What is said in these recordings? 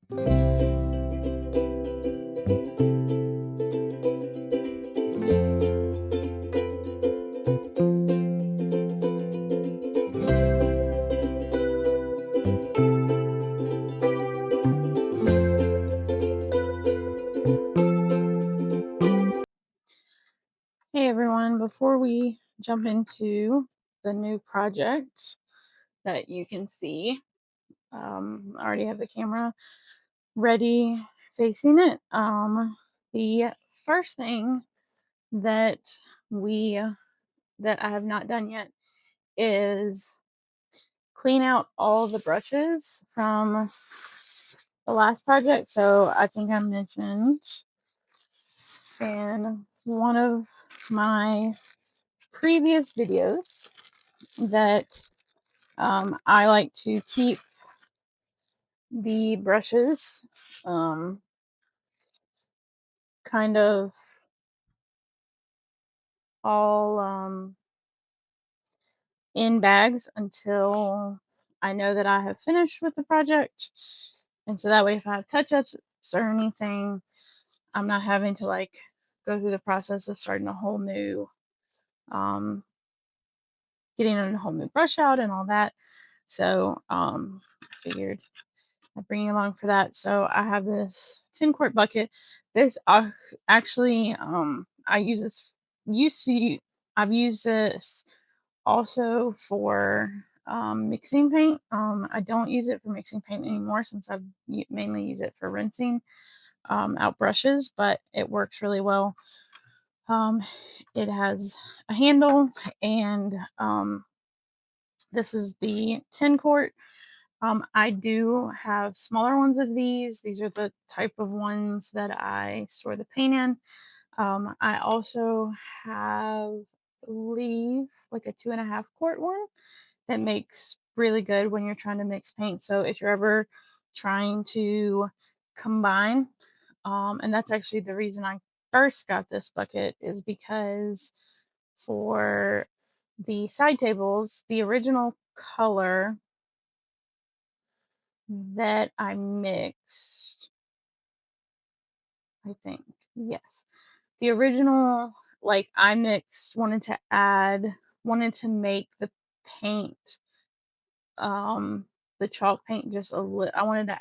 Hey everyone, before we jump into the new project that you can see, I already have the camera ready facing it. The first thing that we that I have not done yet is clean out all the brushes from the last project. So I think I mentioned in one of my previous videos that I like to keep the brushes kind of all in bags until I know that I have finished with the project. And so that way, if I have touch ups or anything, I'm not having to like go through the process of starting a whole new, um, getting a whole new brush out and all that. So I figured I'd bring you along for that. So I have this 10-quart bucket. This actually, I use this, used to, I've used this also for mixing paint. I don't use it for mixing paint anymore since I've mainly use it for rinsing out brushes, but it works really well. Um, it has a handle, and this is the 10-quart. I do have smaller ones of these. These are the type of ones that I store the paint in. I also have, I believe, like a 2.5-quart one that makes really good when you're trying to mix paint. So if you're ever trying to combine, and that's actually the reason I first got this bucket, is because for the side tables, the original color that I mixed, I think, yes. The original, like I mixed, wanted to make the paint, the chalk paint just a little, I wanted to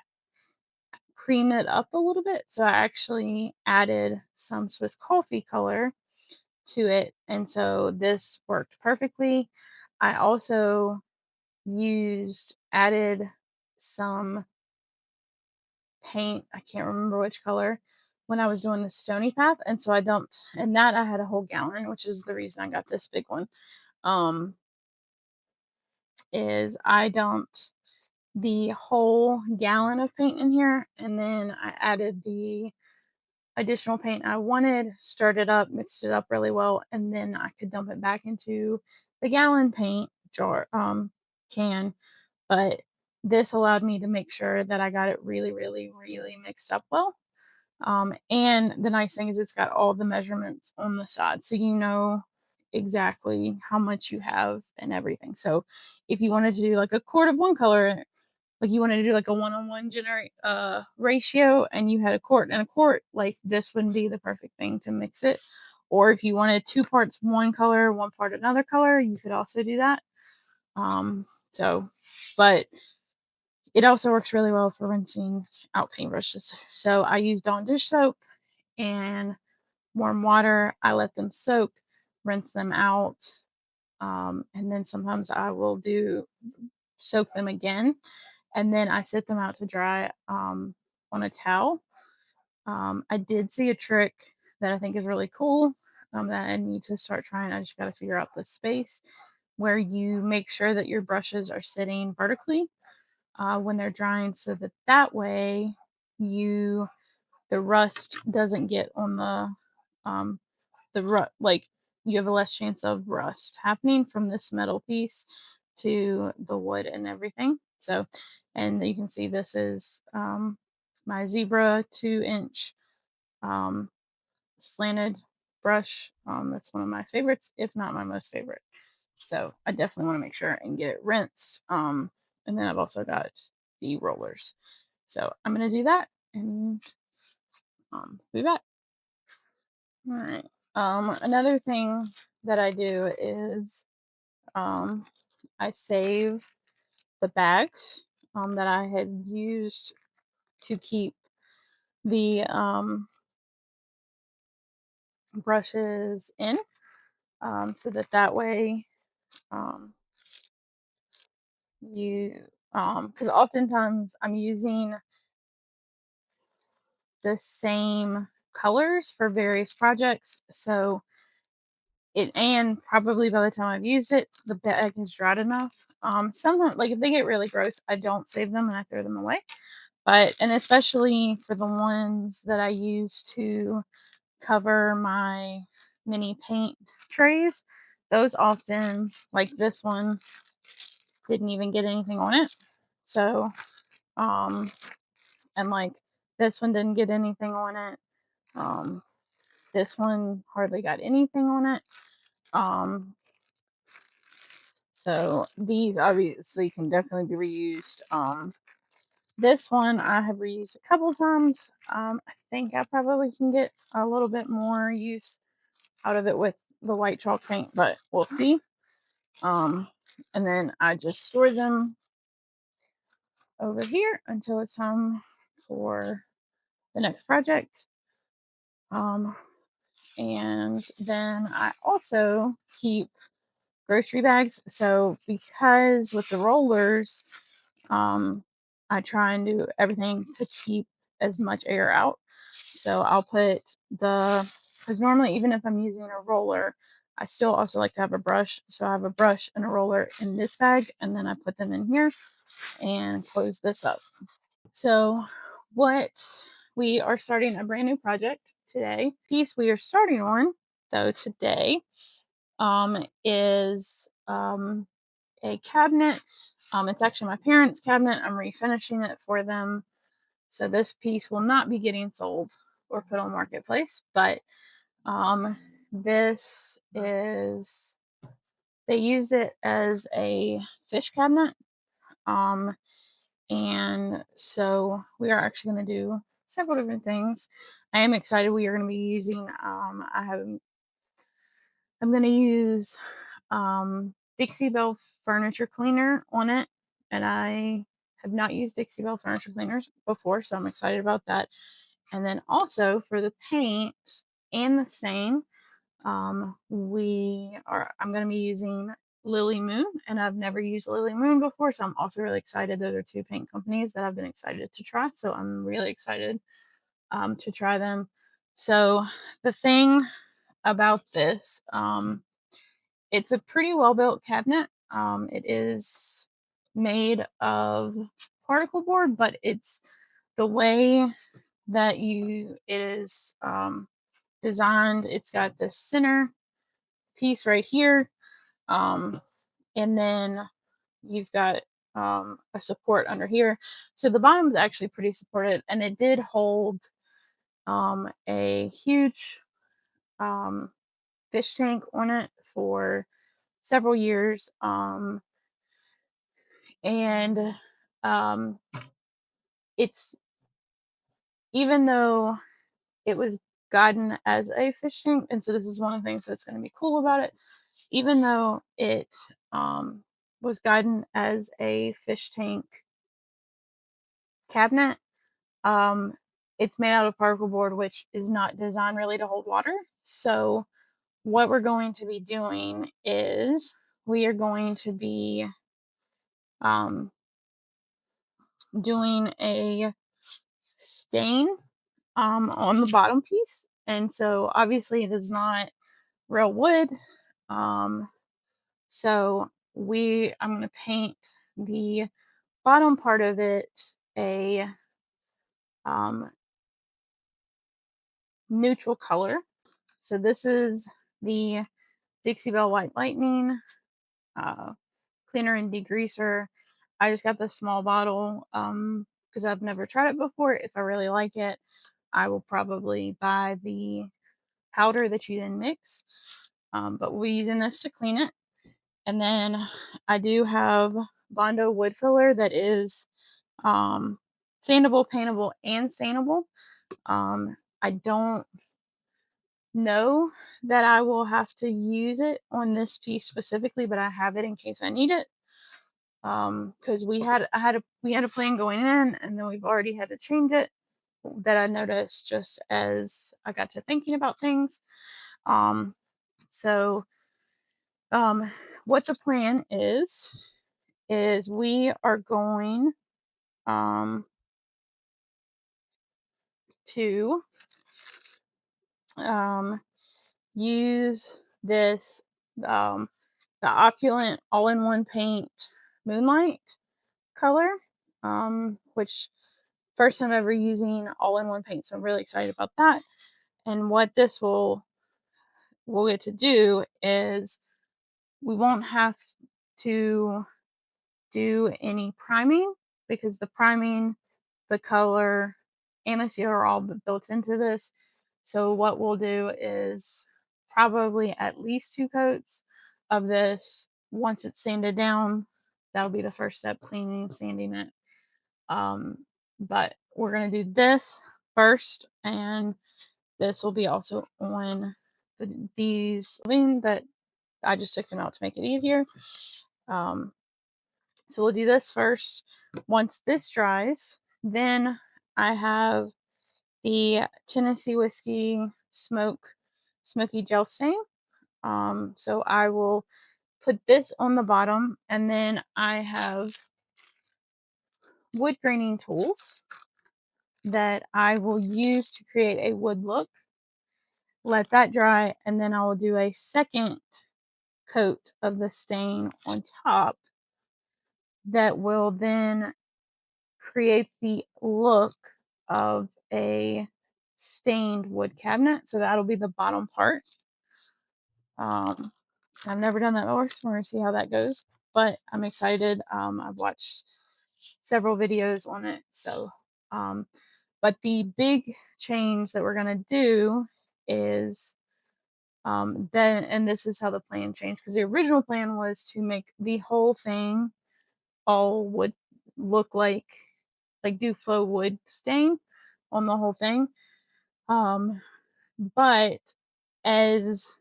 cream it up a little bit. So I actually added some Swiss coffee color to it. And so this worked perfectly. I also added some paint, I can't remember which color, when I was doing the stony path. And so I dumped, and that I had a whole gallon, which is the reason I got this big one. Um, is I dumped the whole gallon of paint in here, and then I added the additional paint I wanted, stirred it up, mixed it up really well, and then I could dump it back into the gallon paint jar can. But this allowed me to make sure that I got it really, really, really mixed up well. And the nice thing is it's got all the measurements on the side, so you know exactly how much you have and everything. So if you wanted to do like a quart of one color, like you wanted to do like a one-on-one generate ratio, and you had a quart and a quart, like this would be the perfect thing to mix it. Or if you wanted 2 parts one color, 1 part another color, you could also do that. So, but it also works really well for rinsing out paintbrushes. So I use Dawn dish soap and warm water. I let them soak, rinse them out, and then sometimes I will do soak them again, and then I sit them out to dry on a towel. I did see a trick that I think is really cool, that I need to start trying. I just got to figure out the space where you make sure that your brushes are sitting vertically when they're drying, so that way you the rust doesn't get on um, like you have a less chance of rust happening from this metal piece to the wood and everything. So, and you can see this is my Zebra 2-inch um, slanted brush. That's one of my favorites, if not my most favorite. So I definitely want to make sure and get it rinsed. And then I've also got the rollers. So I'm going to do that and be back. All right. Another thing that I do is I save the bags that I had used to keep the brushes in, so that way um, you because oftentimes I'm using the same colors for various projects, so it and probably by the time I've used it, the bag is dried enough. Sometimes, like if they get really gross, I don't save them and I throw them away. But and especially for the ones that I use to cover my mini paint trays, those often, like this one, didn't even get anything on it. So, um, and like this one didn't get anything on it. Um, this one hardly got anything on it. So these obviously can definitely be reused. This one I have reused a couple times. I think I probably can get a little bit more use out of it with the white chalk paint, but we'll see. And then I just store them over here until it's time for the next project. Um, and then I also keep grocery bags. So because with the rollers, I try and do everything to keep as much air out. So I'll put because normally, even if I'm using a roller, I still also like to have a brush. So I have a brush and a roller in this bag, and then I put them in here and close this up. So, what we are starting a brand new project today. Piece we are starting on, though, today is a cabinet. It's actually my parents' cabinet. I'm refinishing it for them. So this piece will not be getting sold or put on marketplace, but this is they used it as a fish cabinet. Um, and so we are actually going to do several different things. I am excited. We are going to be using I'm going to use Dixie Belle furniture cleaner on it, and I have not used Dixie Belle furniture cleaners before, so I'm excited about that. And then also for the paint and the stain, I'm going to be using Lily Moon, and I've never used Lily Moon before, so I'm also really excited. Those are two paint companies that I've been excited to try, so I'm really excited to try them. So the thing about this, it's a pretty well built cabinet. It is made of particle board, but it's the way that it is designed. It's got the center piece right here, and then you've got a support under here. So the bottom is actually pretty supported, and it did hold a huge fish tank on it for several years. And it's even though it was gotten as a fish tank, and so this is one of the things that's going to be cool about it. Even though it was gotten as a fish tank cabinet, um, it's made out of particle board, which is not designed really to hold water. So what we're going to be doing is we are going to be um, doing a stain on the bottom piece. And so obviously it is not real wood. Um, so I'm going to paint the bottom part of it a um, neutral color. So this is the Dixie Belle White Lightning cleaner and degreaser. I just got the small bottle because I've never tried it before. If I really like it, I will probably buy the powder that you then mix. But we'll be using this to clean it. And then I do have Bondo wood filler that is sandable, paintable, and stainable. I don't know that I will have to use it on this piece specifically, but I have it in case I need it. Because we had a plan going in, and then we've already had to change it, that I noticed just as I got to thinking about things. So what the plan is we are going to use this the Opulent all-in-one paint Moonlight color, which first time ever using all-in-one paint, so I'm really excited about that. And what this we'll get to do is we won't have to do any priming, because the priming, the color, and the seal are all built into this. So what we'll do is probably at least 2 coats of this. Once it's sanded down, that'll be the first step, cleaning and sanding it. But we're going to do this first, and this will be also on these that I just took them out to make it easier. So we'll do this first. Once this dries, then I have the Tennessee Whiskey Smoky Gel Stain. So I will put this on the bottom, and then I have wood graining tools that I will use to create a wood look. Let that dry, and then I will do a second coat of the stain on top that will then create the look of a stained wood cabinet. So that'll be the bottom part. I've never done that before, so we're gonna see how that goes. But I'm excited. I've watched several videos on it. So, but the big change that we're gonna do is then, and this is how the plan changed, because the original plan was to make the whole thing all would look like do faux wood stain on the whole thing. But as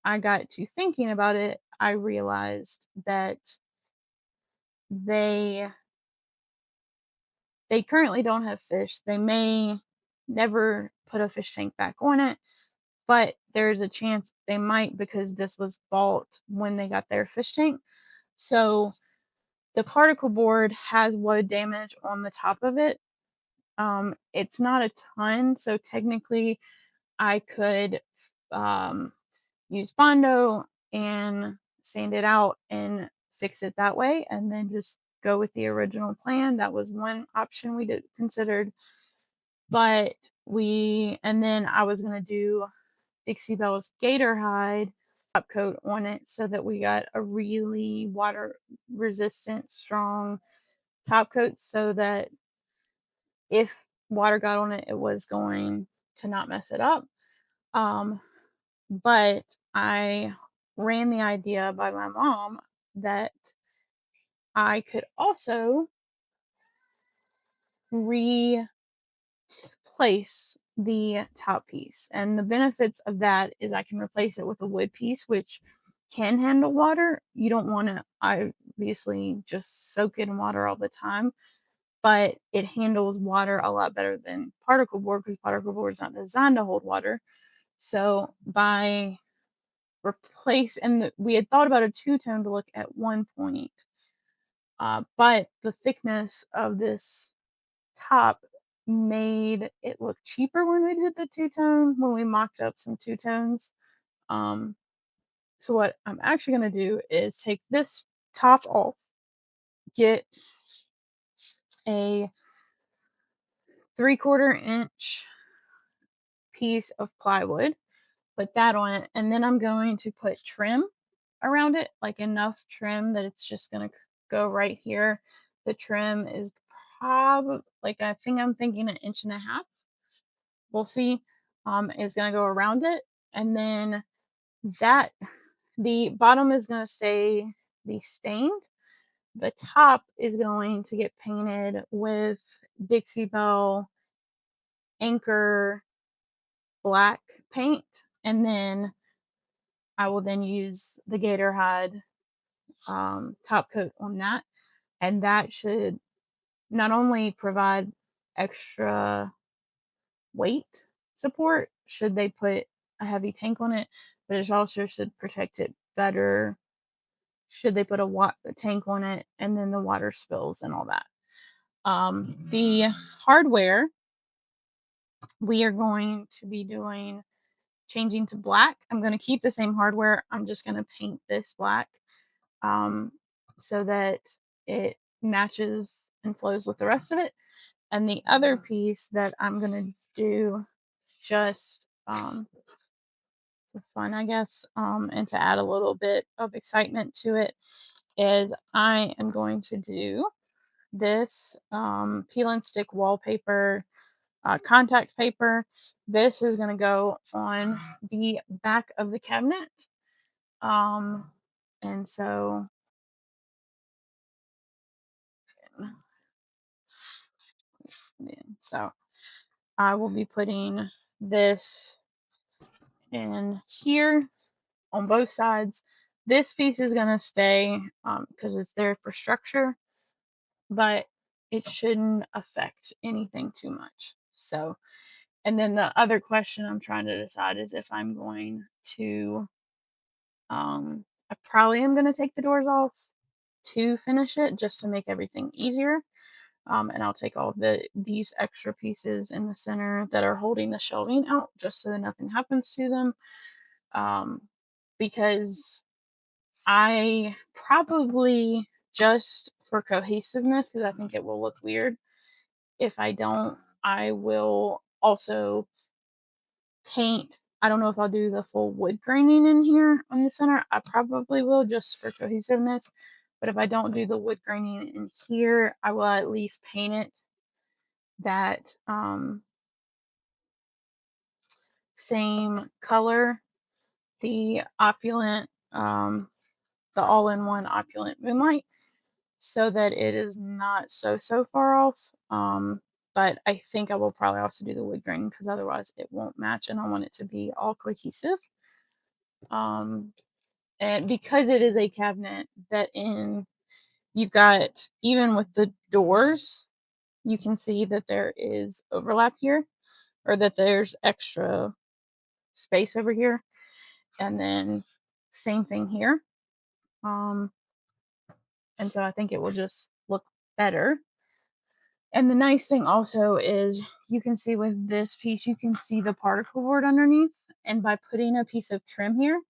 I got to thinking about it, I realized that they currently don't have fish. They may never put a fish tank back on it, but there's a chance they might, because this was bought when they got their fish tank. So the particle board has wood damage on the top of it. It's not a ton, so technically I could use Bondo and sand it out and fix it that way, and then just go with the original plan. That was one option we considered. But and then I was going to do Dixie Belle's Gator Hide top coat on it, so that we got a really water resistant, strong top coat, so that if water got on it, it was going to not mess it up. But I ran the idea by my mom that I could also replace the top piece. And the benefits of that is I can replace it with a wood piece, which can handle water. You don't want to obviously just soak it in water all the time, but it handles water a lot better than particle board, because particle board is not designed to hold water. So by and we had thought about a two-tone to look at one point, but the thickness of this top made it look cheaper when we did the two-tone, when we mocked up some two-tones. So what I'm actually going to do is take this top off, get a 3/4 inch piece of plywood, put that on it, and then I'm going to put trim around it, like enough trim that it's just going to go right here. The trim is probably, like, I think I'm thinking 1.5 inches. We'll see. Is going to go around it, and then that the bottom is going to stay the stained, the top is going to get painted with Dixie Belle Anchor black paint, and then I will then use the Gatorhide top coat on that, and that should not only provide extra weight support should they put a heavy tank on it, but it also should protect it better should they put a tank on it and then the water spills and all that. The hardware we are going to be doing changing to black. I'm going to keep the same hardware. I'm just going to paint this black so that it matches and flows with the rest of it. And the other piece that I'm going to do just for fun, I guess, and to add a little bit of excitement to it, is I am going to do this peel and stick wallpaper contact paper. This is going to go on the back of the cabinet. And so I will be putting this in here on both sides. This piece is going to stay because it's there for structure, but it shouldn't affect anything too much. So, and then the other question I'm trying to decide is if I'm going to, I probably am going to take the doors off to finish it just to make everything easier. And I'll take all these extra pieces in the center that are holding the shelving out just so that nothing happens to them. Because I probably, just for cohesiveness, because I think it will look weird if I don't, I will also paint. I don't know if I'll do the full wood graining in here on the center. I probably will just for cohesiveness. But if I don't do the wood graining in here, I will at least paint it that same color, the opulent, the all-in-one opulent moonlight, so that it is not so far off. But I think I will probably also do the wood grain because otherwise it won't match, and I want it to be all cohesive. And because it is a cabinet that you've got, even with the doors, you can see that there is overlap here, or that there's extra space over here, and then same thing here. And so I think it will just look better. And the nice thing also is you can see with this piece, you can see the particle board underneath. And by putting a piece of trim here,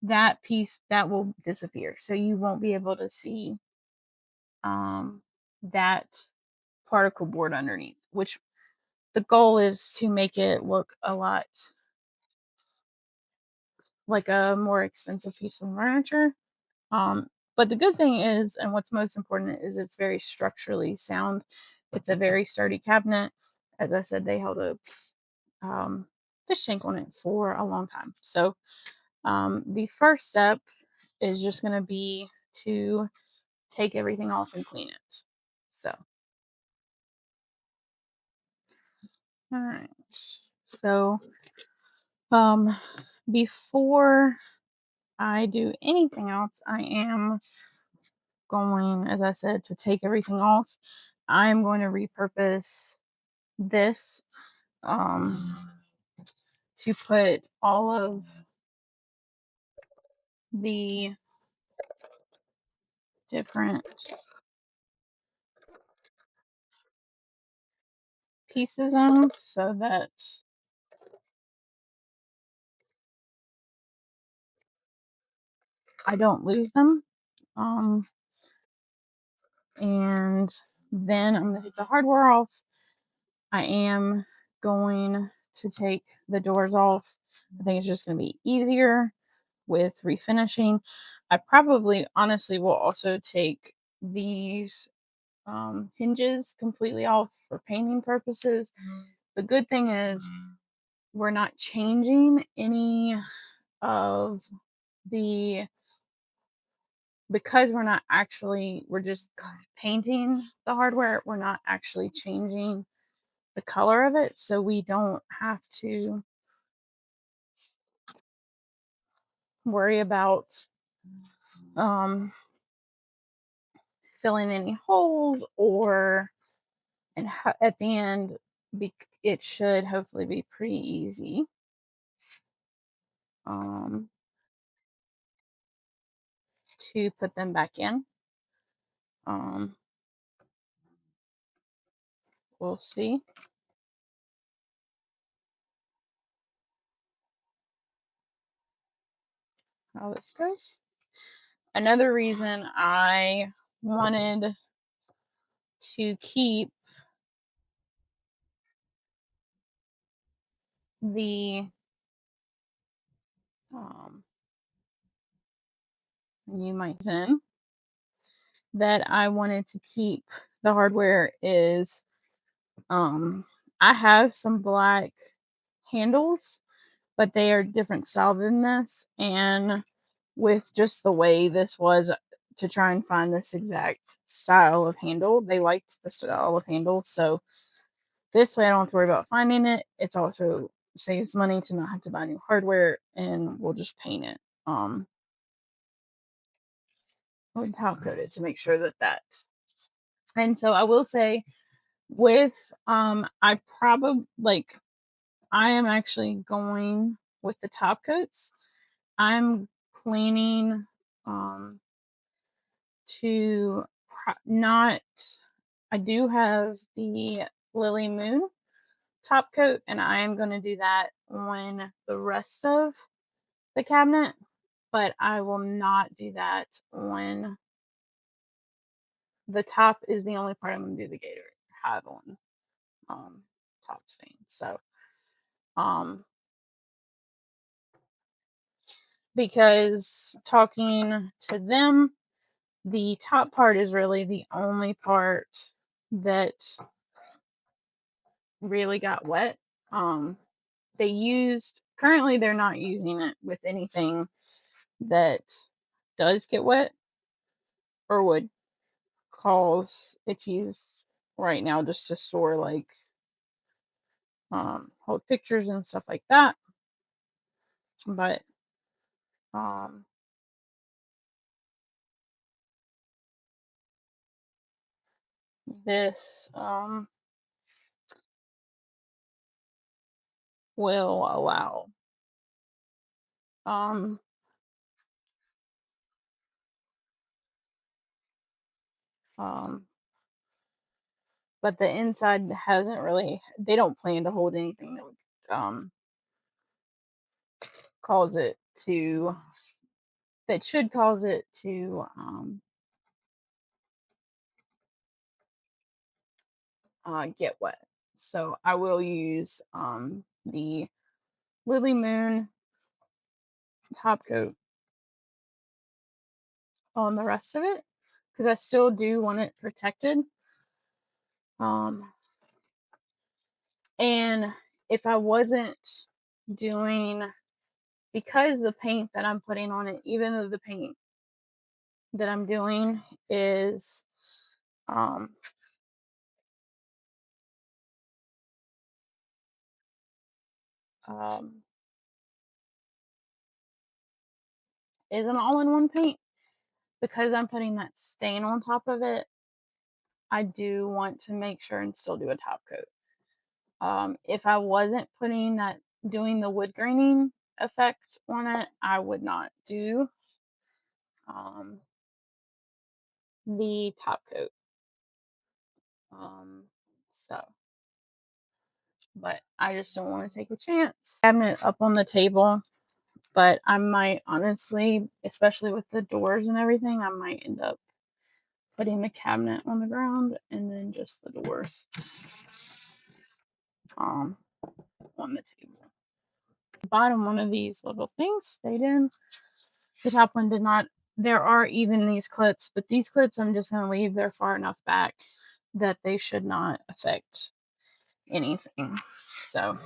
that piece that will disappear. So you won't be able to see that particle board underneath, which the goal is to make it look a lot like a more expensive piece of furniture. But the good thing is, and what's most important, is it's very structurally sound. It's a very sturdy cabinet. As I said, they held a fish tank on it for a long time. So the first step is just going to be to take everything off and clean it. So, all right. So, before I do anything else, I am going, as I said, to take everything off. I am going to repurpose this to put all of the different pieces in so that I don't lose them. And then I'm going to take the hardware off. I am going to take the doors off. I think it's just going to be easier with refinishing. I probably honestly will also take these hinges completely off for painting purposes. The good thing is we're not changing any of the because we're just painting the hardware, we're not actually changing the color of it, so we don't have to worry about um, filling any holes, or and at the end it should hopefully be pretty easy um, to put them back in. um, we'll see how this goes. Another reason I wanted to keep the you might in that I wanted to keep the hardware is I have some black handles, but they are different style than this, and with just the way this was to try and find this exact style of handle, they liked the style of handle, so this way I don't have to worry about finding it. It's also saves money to not have to buy new hardware, and we'll just paint it or top coat it to make sure that that's. And so I will say with I probably like I am actually going with the top coats. I'm planning to not I do have the Lily Moon top coat, and I am going to do that on the rest of the cabinet, but I will not do that on the top. Is the only part I'm going to do the Gator have on top stain. So because talking to them, the top part is really the only part that really got wet. Currently they're not using it with anything that does get wet or would cause its use right now, just to store like hold pictures and stuff like that. But this will allow um but the inside hasn't really, they don't plan to hold anything that would cause it to that should cause it to get wet. So I will use the Lily Moon top coat on the rest of it because I still do want it protected. And if I wasn't doing, because the paint that I'm putting on it, even though the paint that I'm doing is is an all-in-one paint, because I'm putting that stain on top of it, I do want to make sure and still do a top coat. If I wasn't doing the wood graining effect on it, I would not do the top coat. So, but I just don't want to take a chance. Cabinet up on the table, but I might honestly, especially with the doors and everything, I might end up putting the cabinet on the ground and then just the doors on the table. The bottom one of these little things stayed in. The top one did not. There are even these clips, but these clips I'm just going to leave. They're far enough back that they should not affect anything. So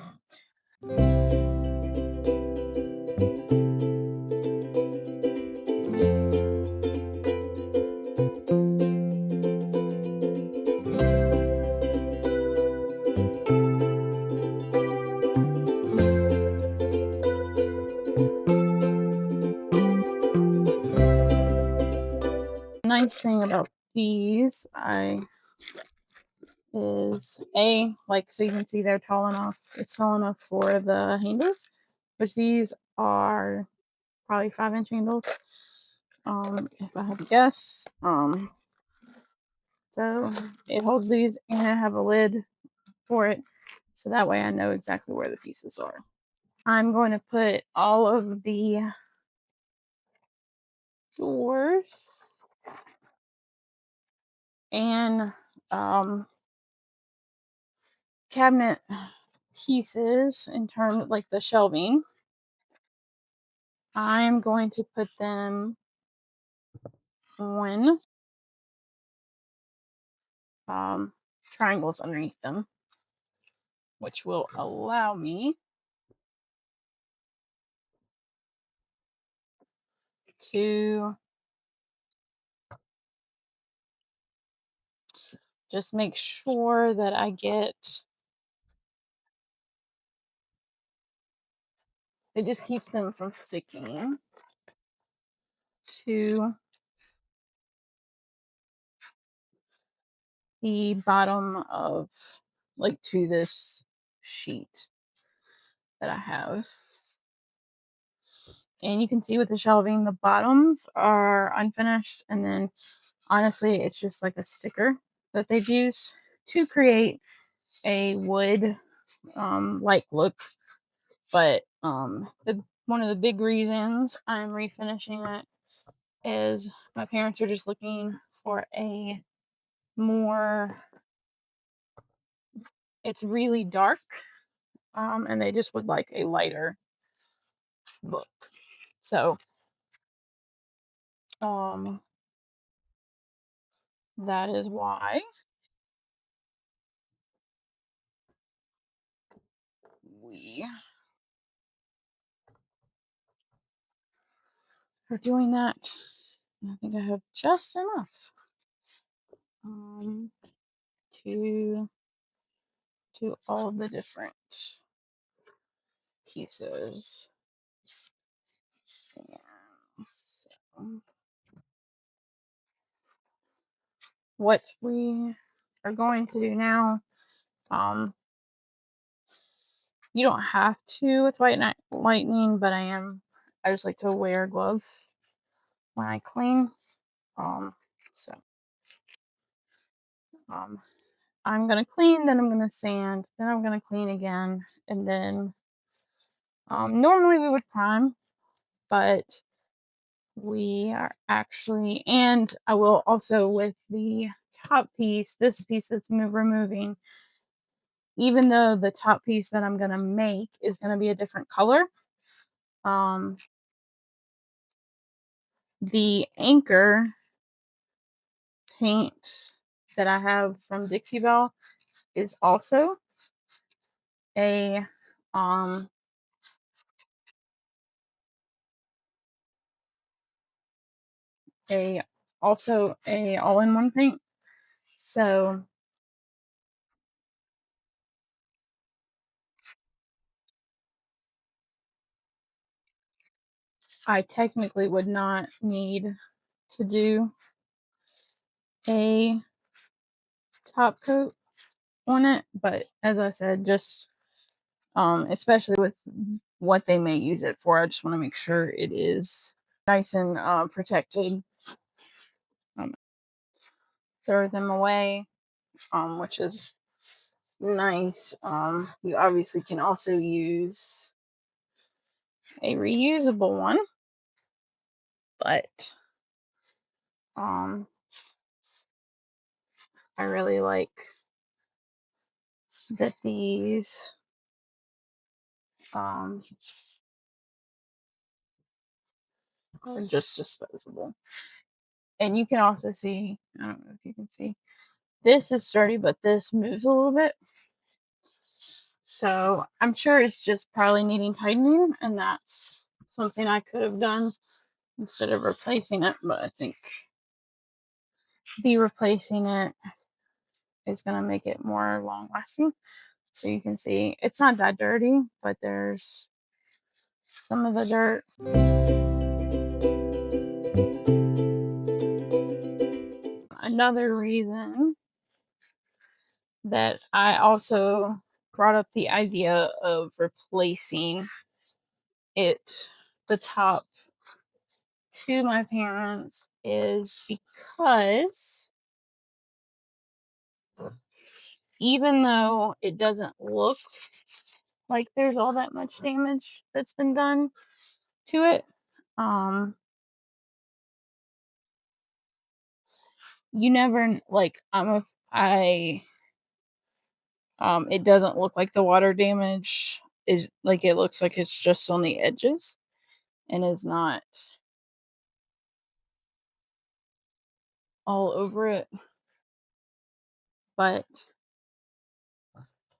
Nice thing about these is like, so you can see they're tall enough. It's tall enough for the handles, which these are probably 5-inch handles. If I had to guess. So it holds these, and I have a lid for it, so that way I know exactly where the pieces are. I'm going to put all of the doors and cabinet pieces in terms like the shelving. I'm going to put them on triangles underneath them, which will allow me to just make sure that I get, it just keeps them from sticking to the bottom of, like, to this sheet that I have. And you can see with the shelving, the bottoms are unfinished, and then honestly, it's just like a sticker that they've used to create a wood like look. But one of the big reasons I'm refinishing it is my parents are just looking for a more, it's really dark, and they just would like a lighter look. So that is why we are doing that. I think I have just enough to do all the different pieces. And so what we are going to do now, you don't have to with white lightning, but I just like to wear gloves when I clean. So I'm gonna clean, then I'm gonna sand, then I'm gonna clean again, and then normally we would prime, but we are actually, and I will also with the top piece, this piece that's removing, even though the top piece that I'm gonna make is gonna be a different color, the anchor paint that I have from Dixie Belle is also a um a also a all-in-one paint. So I technically would not need to do a top coat on it, but as I said, just especially with what they may use it for, I just want to make sure it is nice and protected. Throw them away, which is nice. You obviously can also use a reusable one, but I really like that these are just disposable. And you can also see, I don't know if you can see, this is sturdy, but this moves a little bit. So I'm sure it's just probably needing tightening, and that's something I could have done instead of replacing it. But I think the replacing it is going to make it more long lasting. So you can see it's not that dirty, but there's some of the dirt. Another reason that I also brought up the idea of replacing it, the top, to my parents is because even though it doesn't look like there's all that much damage that's been done to it, um, you never like I it doesn't look like the water damage is like it looks like it's just on the edges and is not all over it, but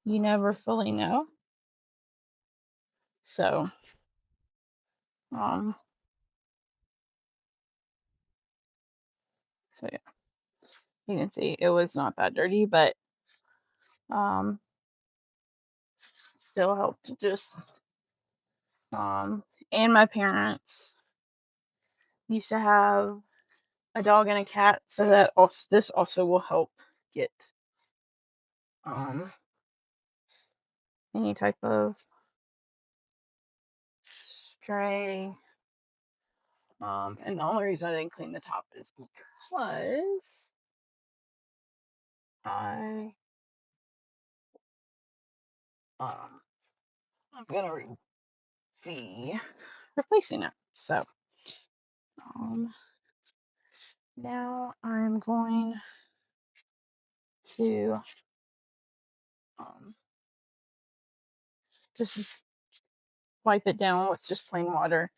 you never fully know. So, um, so yeah, you can see it was not that dirty, but um, still helped to just and my parents used to have a dog and a cat, so that also this also will help get um any type of stray. And the only reason I didn't clean the top is because I um I'm gonna be replacing it. So um now I'm going to um just wipe it down with just plain water.